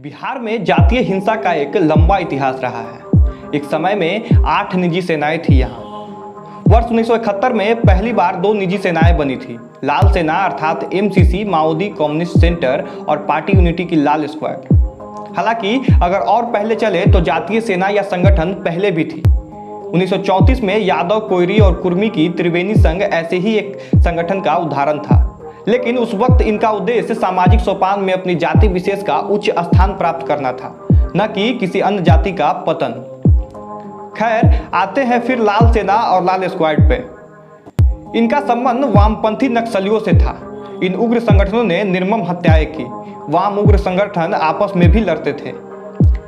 बिहार में जातीय हिंसा का एक लंबा इतिहास रहा है। एक समय में 8 निजी सेनाएं थी यहाँ। वर्ष 1971 में पहली बार 2 निजी सेनाएं बनी थी, लाल सेना अर्थात एमसीसी माओवादी कम्युनिस्ट सेंटर और पार्टी यूनिटी की लाल स्क्वाड। हालांकि अगर और पहले चले तो जातीय सेना या संगठन पहले भी थी। 1934 में यादव, कोयरी और कुर्मी की त्रिवेणी संघ ऐसे ही एक संगठन का उदाहरण था, लेकिन उस वक्त इनका उद्देश्य सामाजिक सोपान में अपनी जाति विशेष का उच्च स्थान प्राप्त करना था, न कि किसी अन्य जाति का पतन। खैर, आते हैं फिर लाल सेना और लाल स्क्वाड पे। इनका संबंध वामपंथी नक्सलियों से था। इन उग्र संगठनों ने निर्मम हत्याएं की। वाम उग्र संगठन आपस में भी लड़ते थे।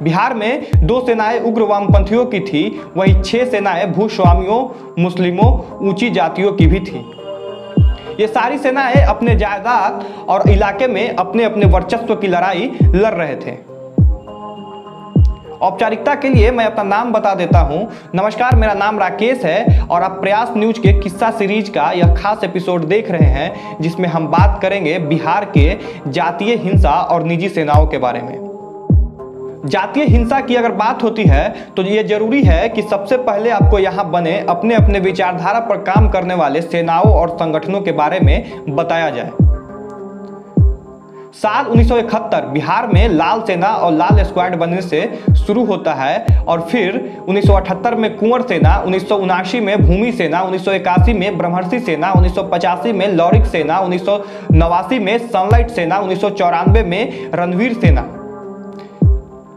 बिहार में 2 सेनाएं उग्र वामपंथियों की थी, वहीं 6 सेनाएं भूस्वामियों, मुस्लिमों, ऊंची जातियों की भी थी। ये सारी सेनाएं अपने जायदाद और इलाके में अपने अपने वर्चस्व की लड़ाई लड़ रहे थे। औपचारिकता के लिए मैं अपना नाम बता देता हूं। नमस्कार, मेरा नाम राकेश है और आप प्रयास न्यूज के किस्सा सीरीज का यह खास एपिसोड देख रहे हैं, जिसमें हम बात करेंगे बिहार के जातीय हिंसा और निजी सेनाओं के बारे में। जातीय हिंसा की अगर बात होती है तो ये जरूरी है कि सबसे पहले आपको यहाँ बने अपने अपने विचारधारा पर काम करने वाले सेनाओं और संगठनों के बारे में बताया जाए। साल 1971 बिहार में लाल सेना और लाल स्क्वाड बनने से शुरू होता है और फिर 1978 में कुंवर सेना, 1979 में भूमि सेना, 1981 में ब्रह्मर्षि सेना, 1985 में लौरिक सेना, 1989 में सनलाइट सेना, 1994 में रणवीर सेना।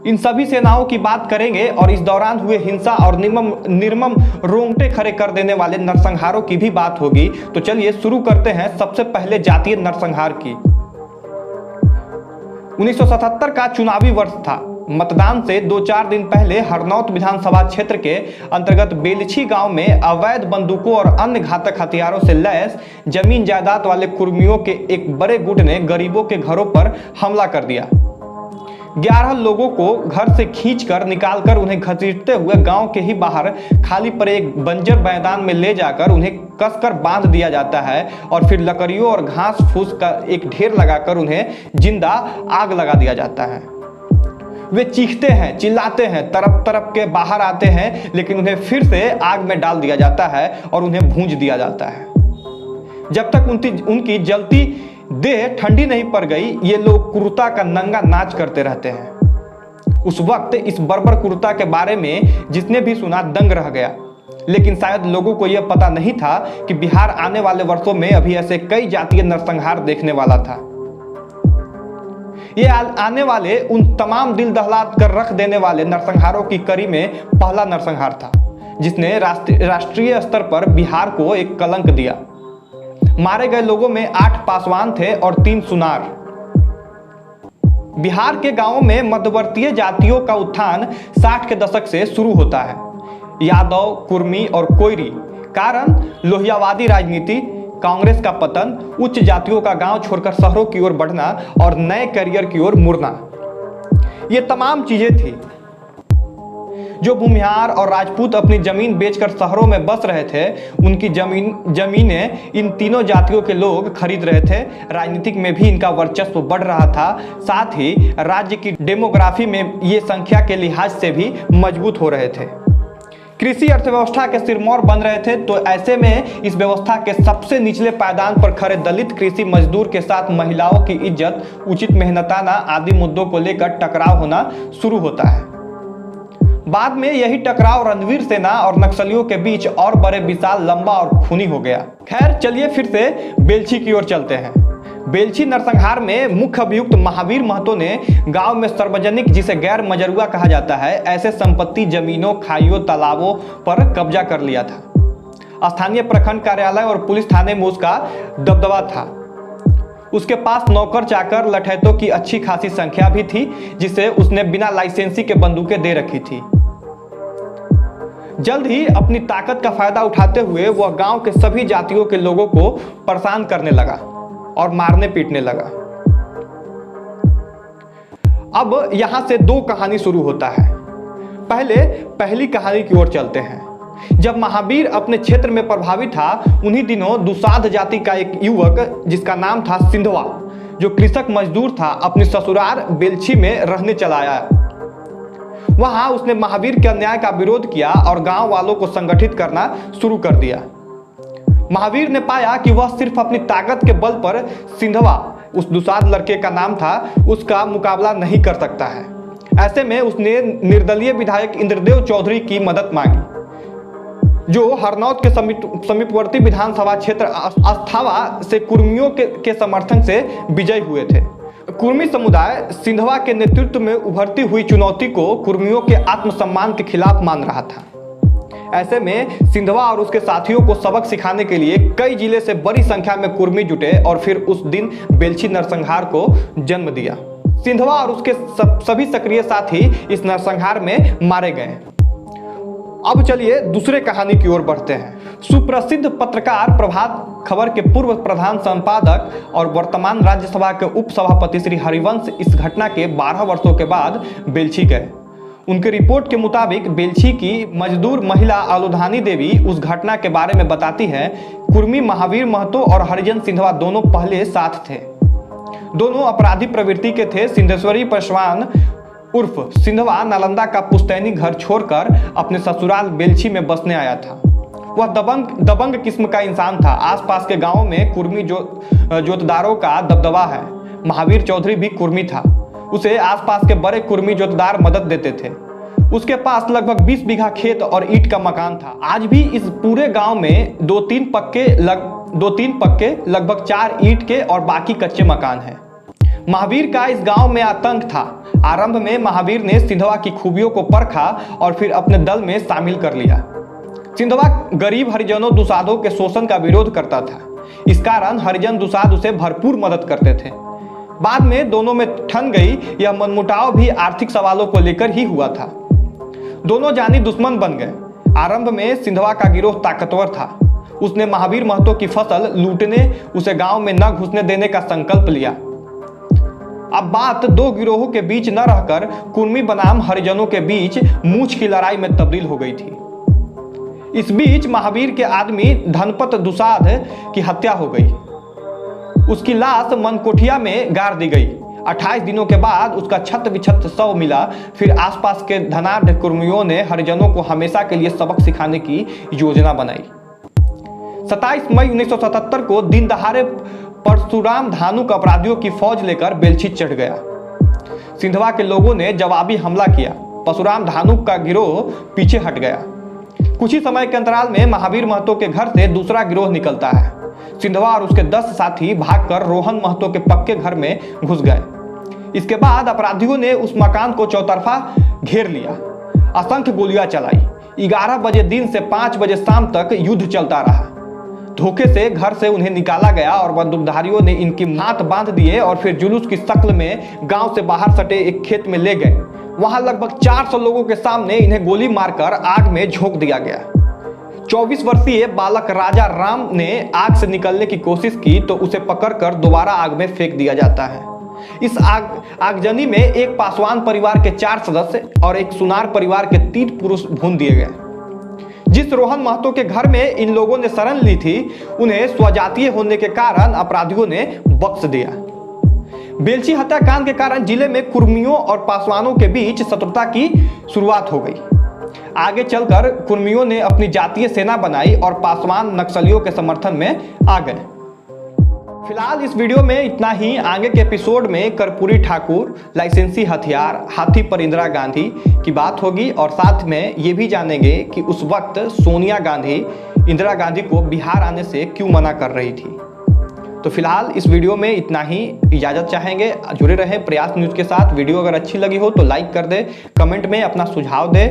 इन सभी सेनाओं की बात करेंगे और इस दौरान हुए हिंसा और निर्मम रोंगटे खड़े कर देने वाले नरसंहारों की भी बात होगी। तो चलिए शुरू करते हैं सबसे पहले जातीय नरसंहार की। 1977 का चुनावी वर्ष था। मतदान से 2-4 दिन पहले हरनौत विधानसभा क्षेत्र के अंतर्गत बेलछी गांव में अवैध बंदूकों और अन्य घातक हथियारों से लैस जमीन जायदाद वाले कुर्मियों के एक बड़े गुट ने गरीबों के घरों पर हमला कर दिया। 11 लोगों को घर से खींचकर निकालकर उन्हें घसीटते हुए गांव के ही बाहर खाली पड़े एक बंजर मैदान में ले जाकर उन्हें कसकर बांध दिया जाता है और फिर लकड़ियों और घास फूस का एक ढेर लगाकर उन्हें जिंदा आग लगा दिया जाता है। वे चीखते हैं, चिल्लाते हैं, तरफ तरफ के बाहर आते हैं, लेकिन उन्हें फिर से आग में डाल दिया जाता है और उन्हें भूंज दिया जाता है। जब तक उनकी जलती देह ठंडी नहीं पड़ गई, ये लोग कुर्ता का नंगा नाच करते रहते हैं। उस वक्त इस बर्बर कुर्ता के बारे में जिसने भी सुना दंग रह गया, लेकिन शायद लोगों को यह पता नहीं था कि बिहार आने वाले वर्षों में अभी ऐसे कई जातीय नरसंहार देखने वाला था। ये आने वाले उन तमाम दिल दहला कर रख देने वाले नरसंहारों की कड़ी में पहला नरसंहार था, जिसने राष्ट्रीय स्तर पर बिहार को एक कलंक दिया। मारे गए लोगों में 8 पासवान थे और 3 सुनार। बिहार के गांवों में मध्यवर्तीय जातियों का उत्थान 60 के दशक से शुरू होता है। यादव, कुर्मी और कोयरी। कारण लोहियावादी राजनीति, कांग्रेस का पतन, उच्च जातियों का गांव छोड़कर शहरों की ओर बढ़ना और नए करियर की ओर मुड़ना, ये तमाम चीजें थी। जो भूमिहार और राजपूत अपनी जमीन बेचकर शहरों में बस रहे थे, उनकी जमीनें इन तीनों जातियों के लोग खरीद रहे थे। राजनीतिक में भी इनका वर्चस्व बढ़ रहा था, साथ ही राज्य की डेमोग्राफी में ये संख्या के लिहाज से भी मजबूत हो रहे थे। कृषि अर्थव्यवस्था के सिरमौर बन रहे थे, तो ऐसे में इस व्यवस्था के सबसे निचले पायदान पर खड़े दलित कृषि मजदूर के साथ महिलाओं की इज्जत, उचित मेहनताना आदि मुद्दों को लेकर टकराव होना शुरू होता है। बाद में यही टकराव रणवीर सेना और नक्सलियों के बीच और बड़े विशाल, लंबा और खूनी हो गया। खैर, चलिए फिर से बेलछी की ओर चलते हैं। बेलछी नरसंहार में मुख्य अभियुक्त महावीर महतो ने गांव में सार्वजनिक, जिसे गैर मजरूआ कहा जाता है, ऐसे संपत्ति, जमीनों, खाइयों, तालाबों पर कब्जा कर लिया था। स्थानीय प्रखंड कार्यालय और पुलिस थाने में उसका दबदबा था। उसके पास नौकर चाकर लठैतों की अच्छी खासी संख्या भी थी, जिसे उसने बिना लाइसेंसी के बंदूकें दे रखी थी। जल्द ही अपनी ताकत का फायदा उठाते हुए वह गांव के सभी जातियों के लोगों को परेशान करने लगा और मारने पीटने लगा। अब यहां से 2 कहानी शुरू होता है। पहली कहानी की ओर चलते हैं। जब महावीर अपने क्षेत्र में प्रभावित था, उन्हीं दिनों दुसाध जाति का एक युवक, जिसका नाम था सिंधवा, जो कृषक मजदूर था, अपनी ससुराल बेलछी में रहने चला आया। वहां उसने महावीर के अन्याय का विरोध किया और गांव वालों को संगठित करना शुरू कर दिया। महावीर ने पाया कि वह सिर्फ अपनी ताकत के बल पर सिंधवा, उस दुसाध लड़के का नाम था, उसका मुकाबला नहीं कर सकता है। ऐसे में उसने निर्दलीय विधायक इंद्रदेव चौधरी की मदद मांगी, जो हरनौत के समीपवर्ती विधानसभा क्षेत्र अस्थावा से कुर्मियों के समर्थन से विजयी हुए थे। कुर्मी समुदाय सिंधवा के नेतृत्व में उभरती हुई चुनौती को कुर्मियों के आत्मसम्मान के खिलाफ मान रहा था। ऐसे में सिंधवा और उसके साथियों को सबक सिखाने के लिए कई जिले से बड़ी संख्या में कुर्मी जुटे और फिर उस दिन बेलछी नरसंहार को जन्म दिया। सिंधवा और उसके सभी सक्रिय साथी इस नरसंहार में मारे गए। अब चलिए दूसरे कहानी की ओर बढ़ते हैं। सुप्रसिद्ध पत्रकार प्रभात खबर के पूर्व प्रधान संपादक और वर्तमान राज्यसभा के उपसभापति श्री हरिवंश इस घटना के 12 वर्षों के बाद बेलछी गए। उनके रिपोर्ट के मुताबिक बेलछी की मजदूर महिला आलुधानी देवी उस घटना के बारे में बताती है। कुर्मी महावीर महतो और हरिजन सिंधवा दोनों पहले साथ थे। दोनों अपराधी प्रवृत्ति के थे। सिद्धेश्वरी पासवान उर्फ सिंधवा नालंदा का पुश्तैनी घर छोड़कर अपने ससुराल बेलछी में बसने आया था। वह दबंग किस्म का इंसान था। आसपास के गांवों में कुर्मी जोतदारों का दबदबा है। महावीर चौधरी भी कुर्मी था। उसे आसपास के बड़े कुर्मी जोतदार मदद देते थे। उसके पास लगभग 20 बीघा खेत और ईंट का मकान था। आज भी इस पूरे गांव में दो तीन पक्के लगभग 4 ईंट के और बाकी कच्चे मकान हैं। महावीर का इस गांव में आतंक था। आरंभ में महावीर ने सिंधवा की खूबियों को परखा और फिर अपने दल में शामिल कर लिया। सिंधवा गरीब हरिजनों दुसाधों के शोषण का विरोध करता था। इस कारण हरिजन दुसाध उसे भरपूर मदद करते थे। बाद में दोनों में ठन गई। यह मनमुटाव भी आर्थिक सवालों को लेकर ही हुआ था। दोनों जानी दुश्मन बन गए। आरंभ में सिंधवा का गिरोह ताकतवर था। उसने महावीर महतो की फसल लूटने, उसे गांव में न घुसने देने का संकल्प लिया। अब बात दो गिरोहों के बीच न रहकर कुर्मी बनाम हरिजनों के बीच मूंछ की लड़ाई में तब्दील हो गई थी। इस बीच महावीर के आदमी धनपत दुसाध की हत्या हो गई। उसकी लाश मनकोठिया में गाड़ दी गई। 28 दिनों के बाद उसका छत विछत शव मिला। फिर आसपास के धनाढ़ कुर्मियों ने हरिजनों को हमेशा के लिए सबक सिखाने की योजना बनाई। 27 मई 1977 को दिन दहाड़े परशुराम धानुक अपराधियों की फौज लेकर बेलछी चढ़ गया। सिंधवा के लोगों ने जवाबी हमला किया। परशुराम धानुक का गिरोह पीछे हट गया। कुछ ही समय के अंतराल में महावीर महतो के घर से दूसरा गिरोह निकलता है। सिंधवा और उसके 10 साथी भागकर रोहन महतो के पक्के घर में घुस गए। इसके बाद अपराधियों ने उस मकान को चौतरफा घेर लिया। असंख्य गोलियां चलाई। 11 बजे दिन से 5 बजे शाम तक युद्ध चलता रहा। धोखे से घर से उन्हें निकाला गया और बंदूकधारियों ने इनकी हाथ बांध दिए और फिर जुलूस की शक्ल में गांव से बाहर सटे एक खेत में ले गए। वहां लगभग 400 लोगों के सामने इन्हें गोली मारकर आग में झोंक दिया गया। 24 वर्षीय बालक राजा राम ने आग से निकलने की कोशिश की तो उसे पकड़कर दोबारा आग में फेंक दिया जाता है। इस आगजनी में एक पासवान परिवार के 4 सदस्य और एक सुनार परिवार के 3 पुरुष भून दिए गए। जिस रोहन महतो के घर में इन लोगों ने शरण ली थी, उन्हें स्वजातीय होने के कारण अपराधियों ने बख्श दिया। बेलछी हत्याकांड के कारण जिले में कुर्मियों और पासवानों के बीच शत्रुता की शुरुआत हो गई। आगे चलकर कुर्मियों ने अपनी जातीय सेना बनाई और पासवान नक्सलियों के समर्थन में आ गए। फिलहाल इस वीडियो में इतना ही। आगे के एपिसोड में कर्पूरी ठाकुर, लाइसेंसी हथियार, हाथी पर इंदिरा गांधी की बात होगी और साथ में ये भी जानेंगे कि उस वक्त सोनिया गांधी इंदिरा गांधी को बिहार आने से क्यों मना कर रही थी। तो फिलहाल इस वीडियो में इतना ही। इजाज़त चाहेंगे। जुड़े रहें प्रयास न्यूज़ के साथ। वीडियो अगर अच्छी लगी हो तो लाइक कर दे, कमेंट में अपना सुझाव दे,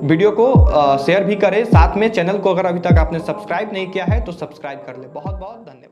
वीडियो को शेयर भी करें। साथ में चैनल को अगर अभी तक आपने सब्सक्राइब नहीं किया है तो सब्सक्राइब कर ले। बहुत बहुत धन्यवाद।